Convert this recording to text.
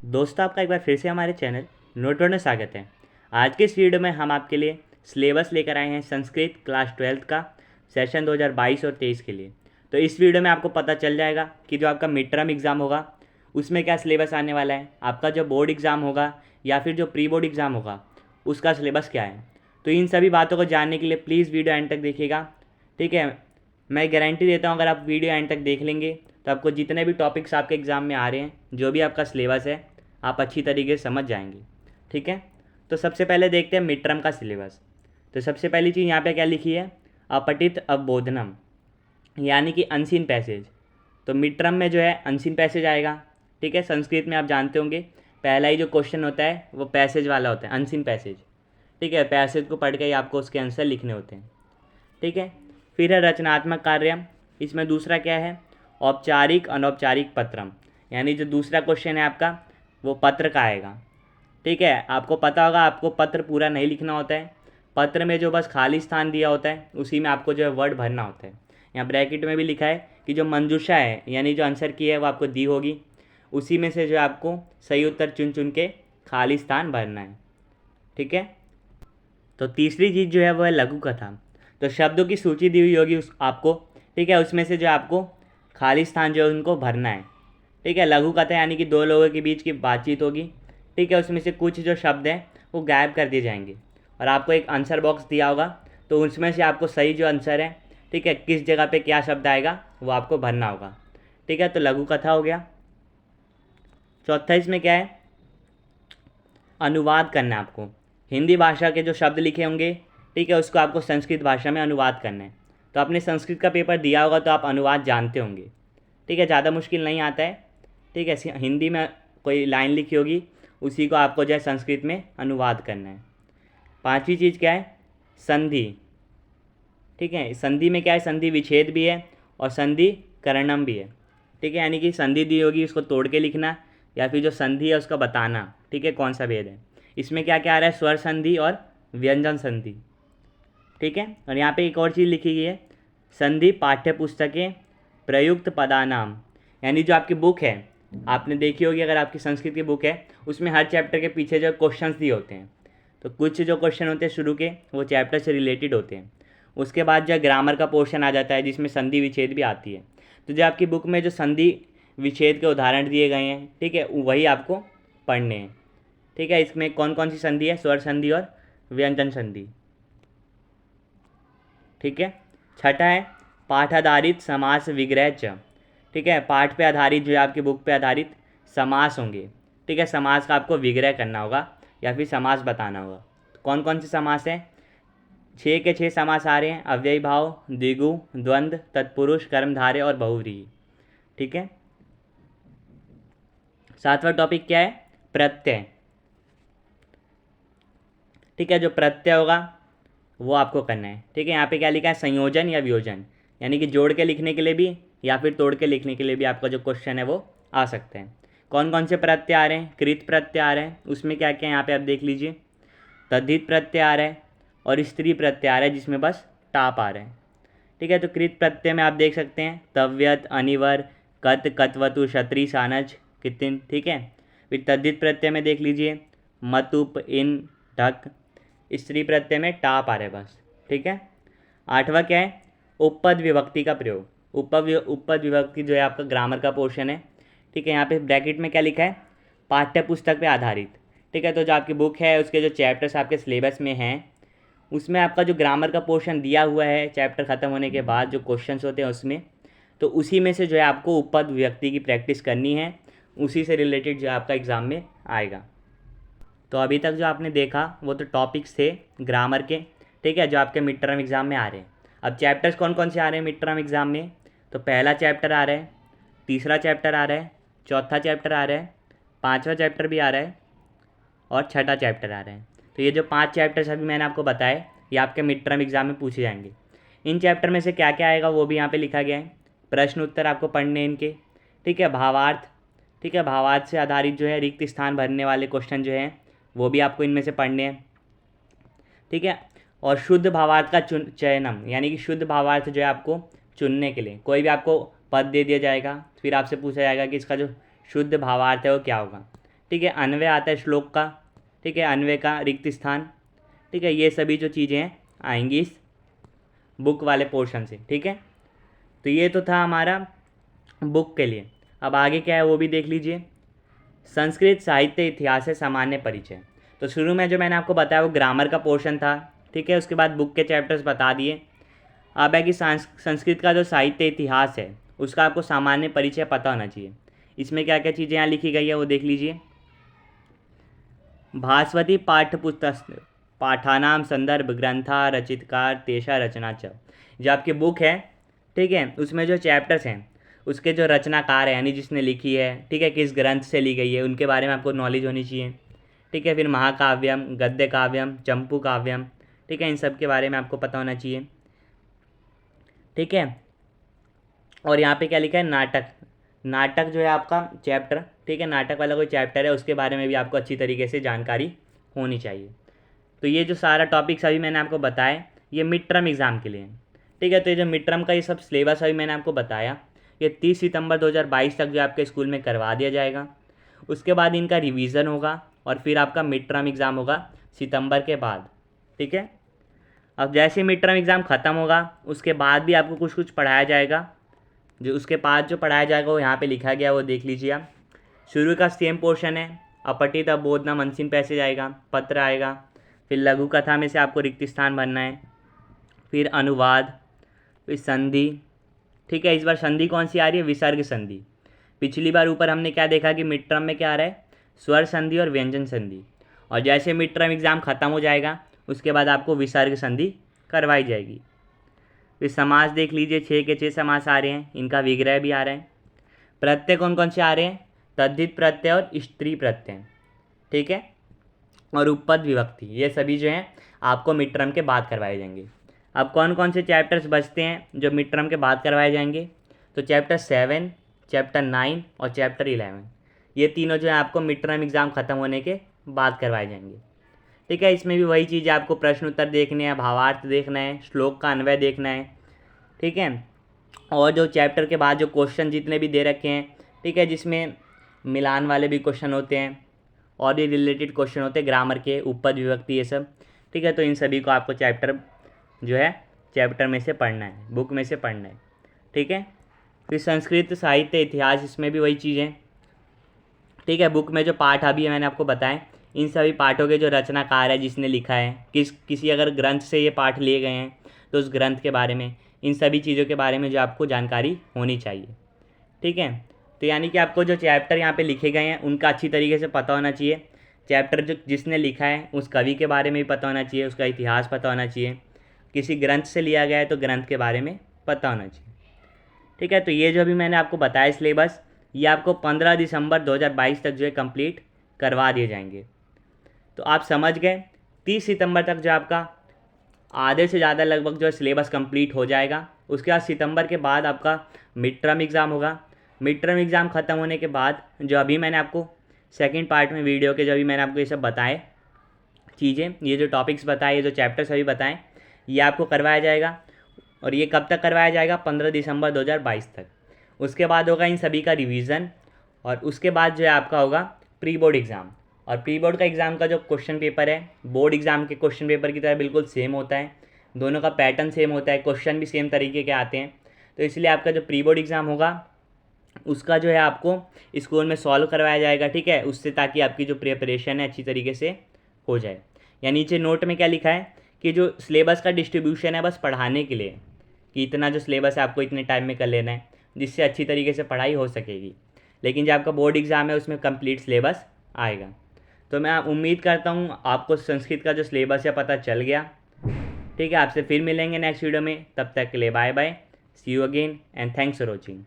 दोस्तों, आपका एक बार फिर से हमारे चैनल नोटवर्ड में स्वागत है। आज के इस वीडियो में हम आपके लिए सिलेबस लेकर आए हैं संस्कृत क्लास 12th का सेशन 2022 और 23 के लिए। तो इस वीडियो में आपको पता चल जाएगा कि जो आपका मिड टर्म एग्ज़ाम होगा उसमें क्या सिलेबस आने वाला है, आपका जो बोर्ड एग्ज़ाम होगा या फिर जो प्री बोर्ड एग्ज़ाम होगा उसका सिलेबस क्या है। तो इन सभी बातों को जानने के लिए प्लीज़ वीडियो एंड तक देखिएगा, ठीक है। मैं गारंटी देता हूँ अगर आप वीडियो एंड तक देख लेंगे तो आपको जितने भी टॉपिक्स आपके एग्ज़ाम में आ रहे हैं, जो भी आपका सिलेबस है, आप अच्छी तरीके से समझ जाएंगे, ठीक है। तो सबसे पहले देखते हैं मिड टर्म का सिलेबस। तो सबसे पहली चीज़ यहाँ पे क्या लिखी है, अपठित अवबोधनम, यानी कि अनसीन पैसेज। तो मिड टर्म में जो है अनसीन पैसेज आएगा, ठीक है। संस्कृत में आप जानते होंगे पहला ही जो क्वेश्चन होता है वो पैसेज वाला होता है, अनसीन पैसेज, ठीक है। पैसेज को पढ़ के ही आपको उसके आंसर लिखने होते हैं, ठीक है। फिर है रचनात्मक कार्य। इसमें दूसरा क्या है, औपचारिक अनौपचारिक पत्रम, यानी जो दूसरा क्वेश्चन है आपका वो पत्र का आएगा, ठीक है। आपको पता होगा आपको पत्र पूरा नहीं लिखना होता है, पत्र में जो बस खाली स्थान दिया होता है उसी में आपको जो है वर्ड भरना होता है। यहाँ ब्रैकेट में भी लिखा है कि जो मंजूषा है यानी जो आंसर की है वो आपको दी होगी, उसी में से जो है आपको सही उत्तर चुन चुन के खाली स्थान भरना है, ठीक है। तो तीसरी चीज़ जो है वो है लघु कथा। तो शब्दों की सूची दी हुई होगी उस आपको, ठीक है, उसमें से जो आपको खाली स्थान जो है उनको भरना है, ठीक है। लघु कथा यानी कि दो लोगों के बीच की बातचीत होगी, ठीक है। उसमें से कुछ जो शब्द हैं वो गायब कर दिए जाएंगे और आपको एक आंसर बॉक्स दिया होगा, तो उसमें से आपको सही जो आंसर है, ठीक है, किस जगह पे क्या शब्द आएगा वो आपको भरना होगा, ठीक है। तो लघु कथा हो गया। चौथा इसमें क्या है, अनुवाद करना है आपको। हिंदी भाषा के जो शब्द लिखे होंगे, ठीक है, उसको आपको संस्कृत भाषा में अनुवाद करना है। तो आपने संस्कृत का पेपर दिया होगा तो आप अनुवाद जानते होंगे, ठीक है, ज़्यादा मुश्किल नहीं आता है, ठीक है। हिंदी में कोई लाइन लिखी होगी उसी को आपको जो है संस्कृत में अनुवाद करना है। पांचवी चीज़ क्या है, संधि, ठीक है। संधि में क्या है, संधि विच्छेद भी है और संधि करणम भी है, ठीक है। यानी कि संधि दी होगी उसको तोड़ के लिखना या फिर जो संधि है उसका बताना, ठीक है, कौन सा भेद है। इसमें क्या क्या आ रहा है, स्वर संधि और व्यंजन संधि, ठीक है। और यहाँ पे एक और चीज़ लिखी गई है, संधि पाठ्य पुस्तकें प्रयुक्त पदानाम, यानी जो आपकी बुक है आपने देखी होगी, अगर आपकी संस्कृत की बुक है उसमें हर चैप्टर के पीछे जो क्वेश्चंस दिए होते हैं, तो कुछ जो क्वेश्चन होते हैं शुरू के वो चैप्टर से रिलेटेड होते हैं। उसके बाद जो ग्रामर का पोर्शन आ जाता है जिसमें संधि विच्छेद भी आती है। तो जो आपकी बुक में जो संधि विच्छेद के उदाहरण दिए गए हैं, ठीक है, वही आपको पढ़ने हैं, ठीक है। इसमें कौन कौन सी संधि है, स्वर संधि और व्यंजन संधि, ठीक है। छठा है पाठ आधारित समास विग्रह च, ठीक है। पाठ पे आधारित जो है आपकी बुक पे आधारित समास होंगे, ठीक है। समास का आपको विग्रह करना होगा या फिर समास बताना होगा। तो कौन कौन से समास हैं, 6 के 6 समास आ रहे हैं, अव्ययी भाव, द्विगु, द्वंद्व, तत्पुरुष, कर्मधारय और बहुव्रीहि, ठीक है। सातवां टॉपिक क्या है, प्रत्यय, ठीक है। जो प्रत्यय होगा वो आपको करना है, ठीक है। यहाँ पे क्या लिखा है, संयोजन या वियोजन, यानी कि जोड़ के लिखने के लिए भी या फिर तोड़ के लिखने के लिए भी आपका जो क्वेश्चन है वो आ सकते हैं। कौन कौन से प्रत्यय आ रहे हैं, कृत प्रत्यय आ रहे हैं, उसमें क्या क्या यहाँ पे आप देख लीजिए, तद्धित प्रत्यय आ रहा है और स्त्री प्रत्यय आ रहा है जिसमें बस टाप आ रहे हैं, ठीक है। तो कृत प्रत्यय में आप देख सकते हैं तव्यत, अनिवर, कत, कतवतु, क्षत्रि, सानज, कितिन, ठीक है। फिर तद्धित प्रत्यय में देख लीजिए मतुप, इन, ढक। स्त्री प्रत्यय में टाप आ रहा है बस, ठीक है। आठवां क्या है, उपपद विभक्ति का प्रयोग। उपपद विभक्ति जो है आपका ग्रामर का पोर्शन है, ठीक है। यहाँ पे ब्रैकेट में क्या लिखा है, पाठ्य पुस्तक पे आधारित, ठीक है। तो जो आपकी बुक है उसके जो चैप्टर्स आपके सिलेबस में हैं उसमें आपका जो ग्रामर का पोर्शन दिया हुआ है चैप्टर ख़त्म होने के बाद जो क्वेश्चंस होते हैं उसमें, तो उसी में से जो है आपको उपपद विभक्ति की प्रैक्टिस करनी है, उसी से रिलेटेड जो आपका एग्ज़ाम में आएगा। तो अभी तक जो आपने देखा वो तो टॉपिक्स थे ग्रामर के, ठीक है, जो आपके मिड टर्म एग्ज़ाम में आ रहे हैं। अब चैप्टर्स कौन कौन से आ रहे हैं मिड टर्म एग्ज़ाम में, तो पहला चैप्टर आ रहा है, तीसरा चैप्टर आ रहा है, चौथा चैप्टर आ रहा है, पाँचवा चैप्टर भी आ रहा है और छठा चैप्टर आ रहा है। तो ये जो 5 चैप्टर्स अभी मैंने आपको बताए ये आपके मिड टर्म एग्ज़ाम में पूछे जाएंगे। इन चैप्टर में से क्या क्या आएगा वो भी यहाँ पे लिखा गया है, प्रश्न उत्तर आपको पढ़ने इनके, ठीक है। भावार्थ, ठीक है, भावार्थ से आधारित जो है रिक्त स्थान भरने वाले क्वेश्चन जो हैं वो भी आपको इनमें से पढ़ने हैं, ठीक है। और शुद्ध भावार्थ का चयनम, यानी कि शुद्ध भावार्थ जो है आपको चुनने के लिए कोई भी आपको पद दे दिया जाएगा, फिर आपसे पूछा जाएगा कि इसका जो शुद्ध भावार्थ है वो क्या होगा, ठीक है। अन्वय आता है श्लोक का, ठीक है, अन्वय का रिक्त स्थान, ठीक है। ये सभी जो चीज़ें हैं आएंगी इस बुक वाले पोर्शन से, ठीक है। तो ये तो था हमारा बुक के लिए। अब आगे क्या है वो भी देख लीजिए। संस्कृत साहित्य इतिहास से सामान्य परिचय। तो शुरू में जो मैंने आपको बताया वो ग्रामर का पोर्शन था, ठीक है। उसके बाद बुक के चैप्टर्स बता दिए। अब है कि संस्कृत का जो साहित्य इतिहास है उसका आपको सामान्य परिचय पता होना चाहिए। इसमें क्या क्या चीज़ें यहाँ लिखी गई है वो देख लीजिए। भास्वती पाठ्यपुस्तक पाठानाम संदर्भ ग्रंथा रचितकार तेषा रचना च। जो आपकी बुक है, ठीक है, उसमें जो चैप्टर्स हैं उसके जो रचनाकार है यानी जिसने लिखी है, ठीक है, किस ग्रंथ से ली गई है उनके बारे में आपको नॉलेज होनी चाहिए, ठीक है। फिर महाकाव्यम, गद्य काव्यम, चंपू काव्यम, ठीक है, इन सब के बारे में आपको पता होना चाहिए, ठीक है। और यहाँ पे क्या लिखा है, नाटक। नाटक जो है आपका चैप्टर, ठीक है, नाटक वाला कोई चैप्टर है उसके बारे में भी आपको अच्छी तरीके से जानकारी होनी चाहिए। तो ये जो सारा टॉपिक्स अभी मैंने आपको बताया ये मिड टर्म एग्ज़ाम के लिए है, ठीक है। तो ये जो मिड टर्म का ये सब सिलेबस अभी मैंने आपको बताया ये 30 सितंबर 2022 तक जो आपके स्कूल में करवा दिया जाएगा। उसके बाद इनका रिवीजन होगा और फिर आपका मिड टर्म एग्ज़ाम होगा सितंबर के बाद, ठीक है। अब जैसे मिड टर्म एग्ज़ाम ख़त्म होगा उसके बाद भी आपको कुछ कुछ पढ़ाया जाएगा। जो उसके बाद जो पढ़ाया जाएगा वो यहाँ पे लिखा गया वो देख लीजिए आप। शुरू का सेम पोर्शन है, अपठित बोधना मनसिन पैसेज आएगा, पत्र आएगा, फिर लघु कथा में से आपको रिक्त स्थान भरना है, फिर अनुवाद, फिर संधि, ठीक है। इस बार संधि कौन सी आ रही है, विसर्ग संधि। पिछली बार ऊपर हमने क्या देखा कि मिड टर्म में क्या आ रहा है, स्वर संधि और व्यंजन संधि। और जैसे मिड टर्म एग्ज़ाम ख़त्म हो जाएगा उसके बाद आपको विसर्ग संधि करवाई जाएगी। फिर समास देख लीजिए, 6 के 6 समास आ रहे हैं, इनका विग्रह भी आ रहा है। प्रत्यय कौन कौन से आ रहे हैं, तद्धित प्रत्यय और स्त्री प्रत्यय, ठीक है, और उपपद विभक्ति, ये सभी जो हैं आपको मिड टर्म के बाद करवाए जाएंगे। अब कौन कौन से चैप्टर्स बचते हैं जो मिड टर्म के बाद करवाए जाएंगे, तो चैप्टर 7, चैप्टर 9 और चैप्टर 11, ये तीनों जो है आपको मिड टर्म एग्ज़ाम ख़त्म होने के बाद करवाए जाएंगे, ठीक है। इसमें भी वही चीज़ आपको प्रश्न उत्तर देखने हैं, भावार्थ देखना है, श्लोक का अन्वय देखना है, ठीक है। और जो चैप्टर के बाद जो क्वेश्चन जितने भी दे रखे हैं, ठीक है, जिसमें मिलान वाले भी क्वेश्चन होते हैं और भी रिलेटेड क्वेश्चन होते हैं ग्रामर के, उपपद विभक्ति, ये सब, ठीक है। तो इन सभी को आपको चैप्टर जो है चैप्टर में से पढ़ना है, बुक में से पढ़ना है, ठीक है। फिर संस्कृत साहित्य इतिहास, इसमें भी वही चीज़ें, ठीक है। बुक में जो पाठ अभी मैंने आपको बताए इन सभी पाठों के जो रचनाकार है, जिसने लिखा है, किसी अगर ग्रंथ से ये पाठ लिए गए हैं तो उस ग्रंथ के बारे में, इन सभी चीज़ों के बारे में जो आपको जानकारी होनी चाहिए, ठीक है। तो यानी कि आपको जो चैप्टर यहाँ पे लिखे गए हैं उनका अच्छी तरीके से पता होना चाहिए। चैप्टर जो जिसने लिखा है उस कवि के बारे में भी पता होना चाहिए, उसका इतिहास पता होना चाहिए, किसी ग्रंथ से लिया गया है तो ग्रंथ के बारे में पता होना चाहिए, ठीक है। तो ये जो अभी मैंने आपको बताया सिलेबस, ये आपको 15 दिसंबर 2022 तक जो है कंप्लीट करवा दिए जाएंगे। तो आप समझ गए 30 सितंबर तक जो आपका आधे से ज़्यादा लगभग जो है सिलेबस कंप्लीट हो जाएगा। उसके बाद सितंबर के बाद आपका मिड टर्म एग्ज़ाम होगा। मिड टर्म एग्ज़ाम ख़त्म होने के बाद जो अभी मैंने आपको सेकंड पार्ट में वीडियो के जो अभी मैंने आपको ये सब बताए चीज़ें, ये जो टॉपिक्स बताए, ये जो चैप्टर्स अभी बताएं, ये आपको करवाया जाएगा। और ये कब तक करवाया जाएगा, 15 दिसंबर 2022 तक। उसके बाद होगा इन सभी का रिवीजन और उसके बाद जो है आपका होगा प्री बोर्ड एग्ज़ाम। और प्री बोर्ड का एग्ज़ाम का जो क्वेश्चन पेपर है बोर्ड एग्ज़ाम के क्वेश्चन पेपर की तरह बिल्कुल सेम होता है, दोनों का पैटर्न सेम होता है, क्वेश्चन भी सेम तरीके के आते हैं। तो इसलिए आपका जो प्री बोर्ड एग्ज़ाम होगा उसका जो है आपको स्कूल में सॉल्व करवाया जाएगा, ठीक है, उससे, ताकि आपकी जो प्रिपरेशन है अच्छी तरीके से हो जाए। या नीचे नोट में क्या लिखा है कि जो सिलेबस का डिस्ट्रीब्यूशन है बस पढ़ाने के लिए, कि इतना जो सिलेबस है आपको इतने टाइम में कर लेना है, जिससे अच्छी तरीके से पढ़ाई हो सकेगी। लेकिन जो आपका बोर्ड एग्ज़ाम है उसमें कंप्लीट सिलेबस आएगा। तो मैं उम्मीद करता हूँ आपको संस्कृत का जो सिलेबस है पता चल गया, ठीक है। आपसे फिर मिलेंगे नेक्स्ट वीडियो में, तब तक के लिए bye bye, see you again and thanks for watching.